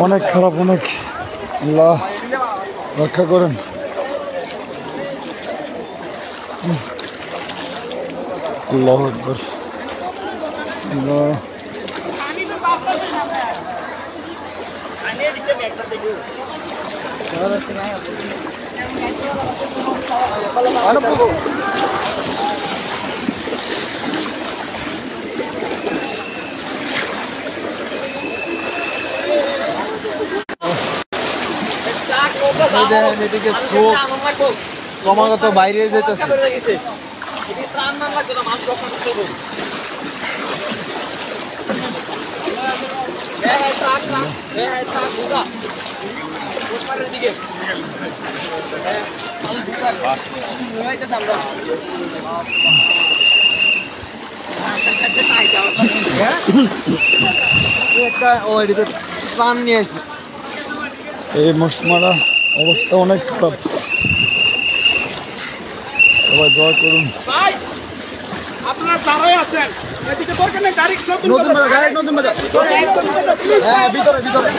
অনেক খারাপ, অনেক। আল্লাহ রক্ষা করেন। আল্লাহু আকবার। আল্লাহ। ক্রমাগত বাইরে যেতেছে। প্রাণ নিয়েছে। এই মশমারা অবস্থা অনেক খারাপ, সবাই দোয়া করুন। আপনারা দাঁড়ায় আছেন, এদিকে দরকার নেই, গাড়ি নতুন বাজার। হ্যাঁ, ভিতরে ভিতরে।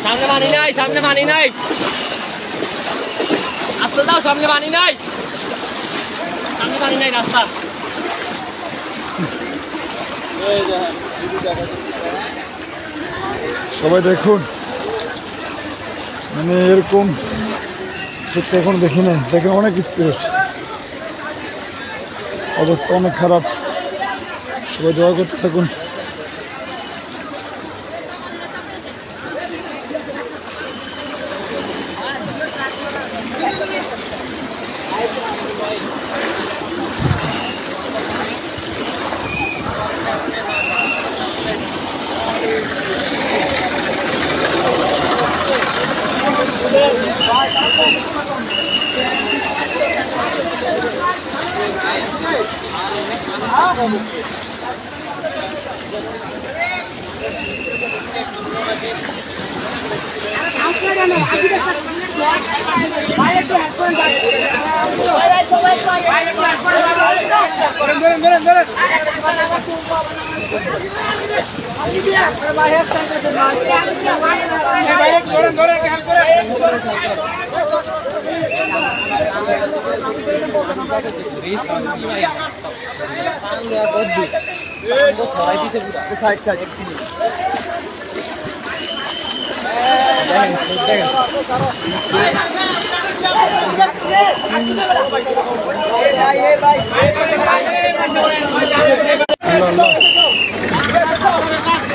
সামনে পানি নাই, সামনে পানি নাই, আসতে দাও, সামনে পানি নাই, সামনে পানি নাই রাস্তা। সবাই দেখুন, মানে এরকম এখন দেখি না, দেখেন অনেক স্পিড, অবস্থা অনেক খারাপ, সবাই দোয়া করতে থাকুন।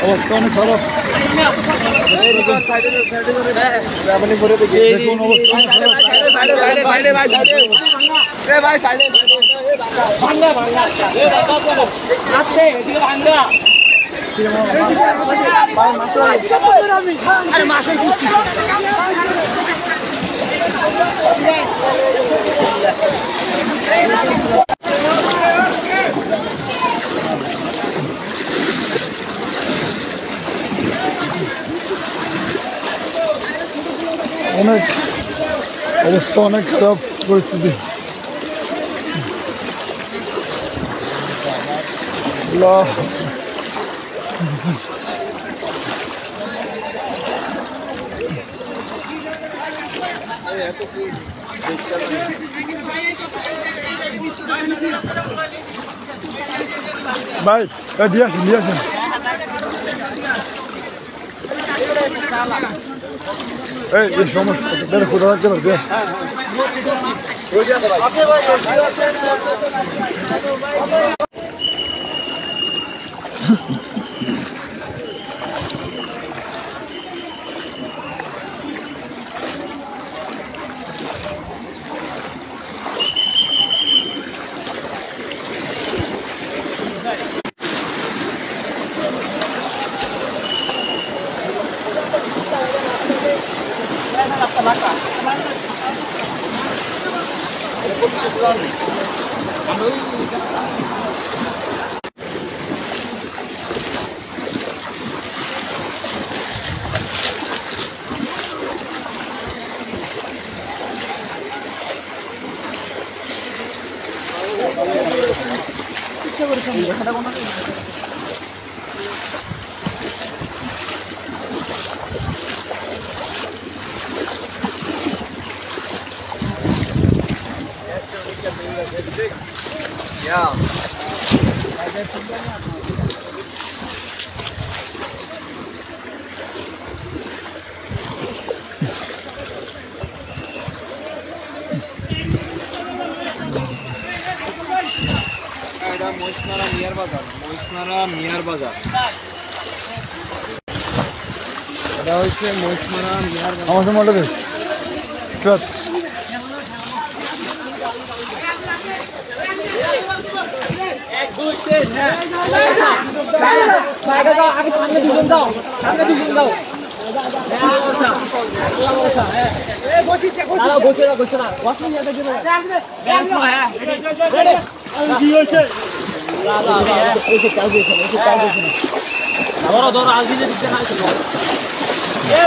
অবস্থা অনেক খারাপ, দেখুন অবস্থা অনেক, অবস্থা অনেক খারাপ পরিস্থিতি। আল্লাহ ভাই, দিয়ে আসেন, দিয়ে আসেন। এই সমস্যা বের করে রাখতে পারবে। মহিষমারা মিয়ার বাজার, মহিষমারা মিয়ার বাজার। এটা হচ্ছে মহিষমারা মিয়ার বাজার। আমার সামনে ওটা স্টার্ট। এক দুই তিন আগে সামনে দুজন দাও, সামনে দুজন দাও। ধরো আলদিনে দিতে খাইছিল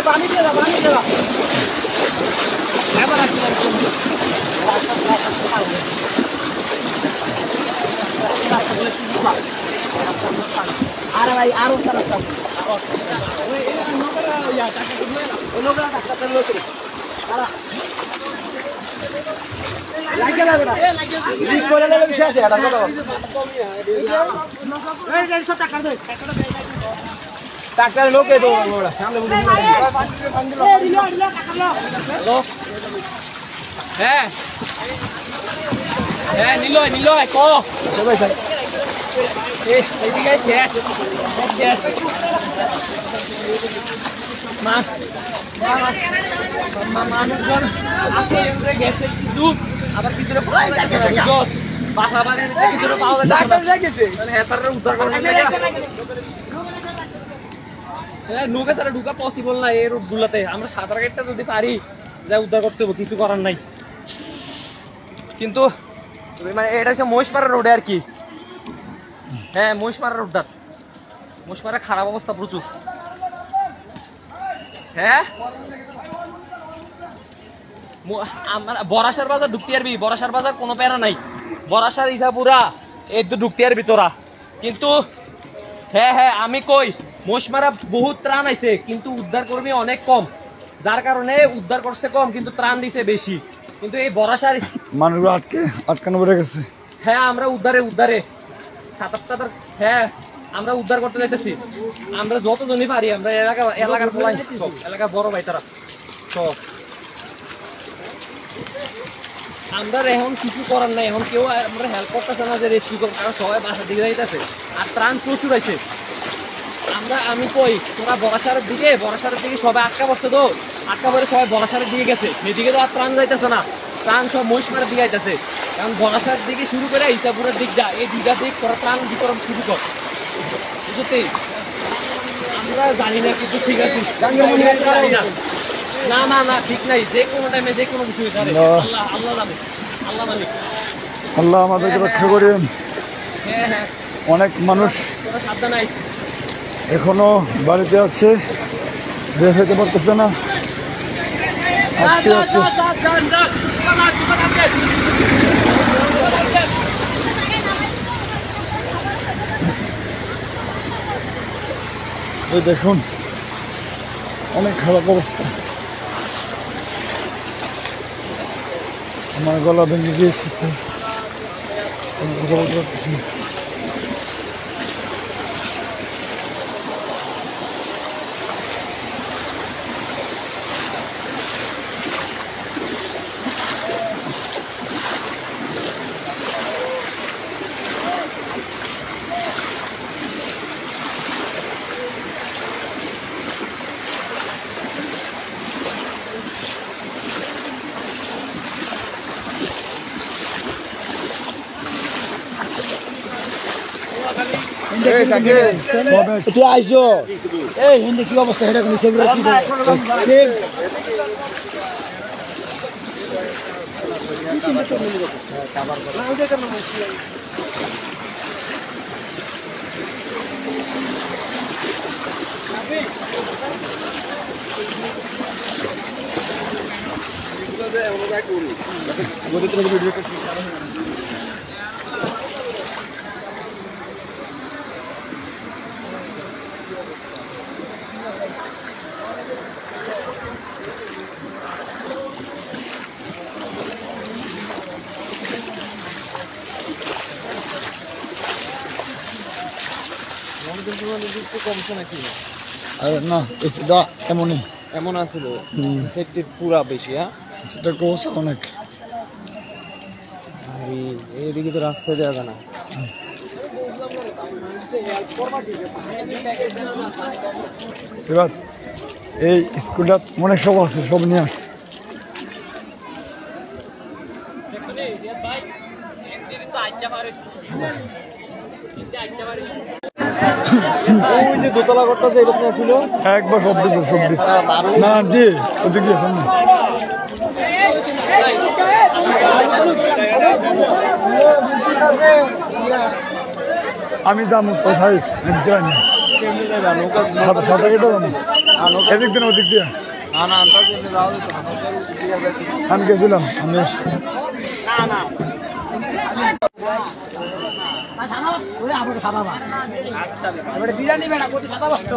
পানি দিয়ে দাও, পানি দিয়ে দাও। আরে ভাই আরো রাস্তা টাকার লোকে তো হ্যাঁ হ্যাঁ নিলয় নিলয় ক এইদিকে শেষ শেষ মানুষজন আছে গেছে কিছু আবার ভিতরে পাওয়া যাচ্ছে বাসা বাড়ির ভিতরে পাওয়া যাচ্ছে উদ্ধার করবেন নৌকা ছাড়া ঢুকা পসিবল না এই রোড গুলাতে। আমরা সাঁতার কাটতে যদি পারি যা উদ্ধার করতে হবে, কিছু করার নাই। কিন্তু মানে এটা হচ্ছে মহিষমারা রোডে আর কি। হ্যাঁ মহিষমারা রোডটা, মহিষমারা খারাপ অবস্থা প্রচুর। হ্যাঁ আমরা বরাসার বাজার ঢুকতে পারবি, বরাসার বাজার কোনো প্যারা নাই, বরাসার ইসাপুরা এই তো ঢুকতে পারবি তোরা। কিন্তু হ্যাঁ হ্যাঁ আমি কই মহিষমারা বহুত ত্রাণ আইছে কিন্তু উদ্ধার কর্মী অনেক কম, যার কারণে উদ্ধার করছে কম কিন্তু ত্রাণ দিছে বেশি। কিন্তু এই বরাসার মানুষগুলো আটকানো পড়ে গেছে। হ্যাঁ আমরা উদ্ধারে সাঁতার হ্যাঁ আমরা উদ্ধার করতে যাইতেছি। আমরা যতজনই পারি, আমরা এলাকার বলাই সব এলাকার বড় ভাই তারা সব। আমরা এখন কিছু করার নাই, এখন কেউ আমরা হেল্প করতেছে না যে রেস্কিউ করবো, কারণ সবাই বাসার দিকে যাইতেছে আর ত্রাণ প্রচুর আছে। আমি কই তোরা বরাসারের দিকে সবাই আটকা পড়ছে, তো আটকা পড়ে সবাই বরাসারের দিকে গেছে, এদিকে তো আর ত্রাণ যাইতেছে না, ত্রাণ সব মহিষমারার দিকে আইতেছে। কারণ বরাসার দিকে শুরু করে ইসাপুরের দিক যা, এই দুইটা দিক তোরা ত্রাণ বিতরণ শুরু কর। বুঝতে আমরা জানি না কিন্তু ঠিক আছে না না না ঠিক নাই, যে কোনো টাইমে যে কোনো কিছু আল্লাহ আল্লাহ জানে, আল্লাহ মালিক, আল্লাহ আমাদেরকে রক্ষা করেন। হ্যাঁ হ্যাঁ অনেক মানুষ তোরা সাবধান আইস, এখনো বাড়িতে আছে, বের হতে পারতেছে না, আটকে আছে। এই দেখুন অনেক খারাপ অবস্থা, আমার গলা ভেঙে গিয়েছে, কথা বলতে পারতেছি না। তুই আইসো এই হিন্দি কি অবস্থা এটা কোন সেভ তোমাদের দিক থেকে কমছে নাকি? আর না এসিটা এমনই এমন আছিল সেটটি পুরা বেশি। হ্যাঁ, সেটা কোর্স অনেক। এইদিকে তো রাস্তা দেওয়া যায় না। এবার এই স্কুলটা অনেক সব আছে, সব নিয়ে আসছে। ওই যে দোতলা ঘরটা যে এরকম ছিল একবার সব দিকে না দিয়ে ওদিকে গিয়ে সামনে আমি যাবো কোথায় সাঁতার কেটে যাবো এদিক দিন ওদিক দিয়ে আমি গেছিলাম। আমি বিরিয়ানি বেড়া করতে খাতা বসত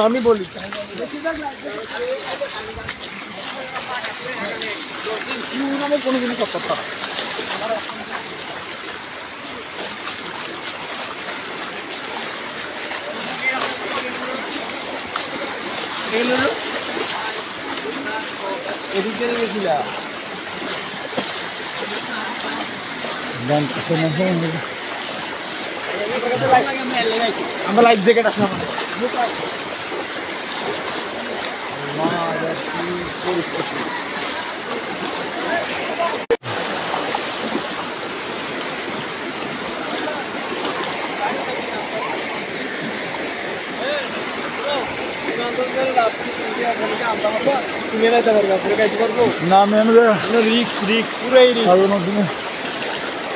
আমি বলি কোনো জিনিস করতে পারতাম। এদিকে গেছিলা আমার লাইফ জ্যাকেট আছে আমার। না মেনু রিক্স রিক্স পুরাই রিক্স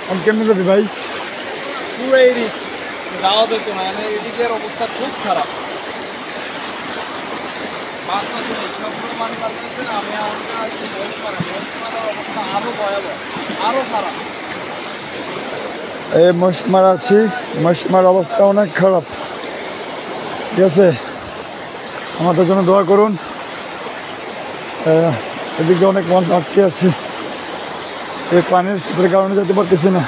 আমি কেমনি যাবি ভাই? পুরাই রিক্স যাওয়া যেত না। এদিকের অবস্থা খুব খারাপ। আমি অবস্থা আরো ভয়াবহ, আরো খারাপ। এই মশমার আছি, মশমার অবস্থা অনেক খারাপ। ঠিক আছে, আমাদের জন্য দোয়া করুন। এদিকে অনেক মানুষ আটকে আছে, এই পানির স্রোতের কারণে যেতে পারতেছি না।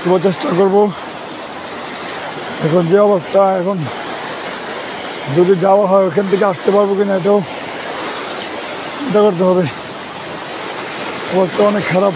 তবু চেষ্টা করবো। এখন যে অবস্থা, এখন যদি যাওয়া হয় ওখান থেকে আসতে পারবো কিনা এটাও চিন্তা করতে হবে। অবস্থা অনেক খারাপ।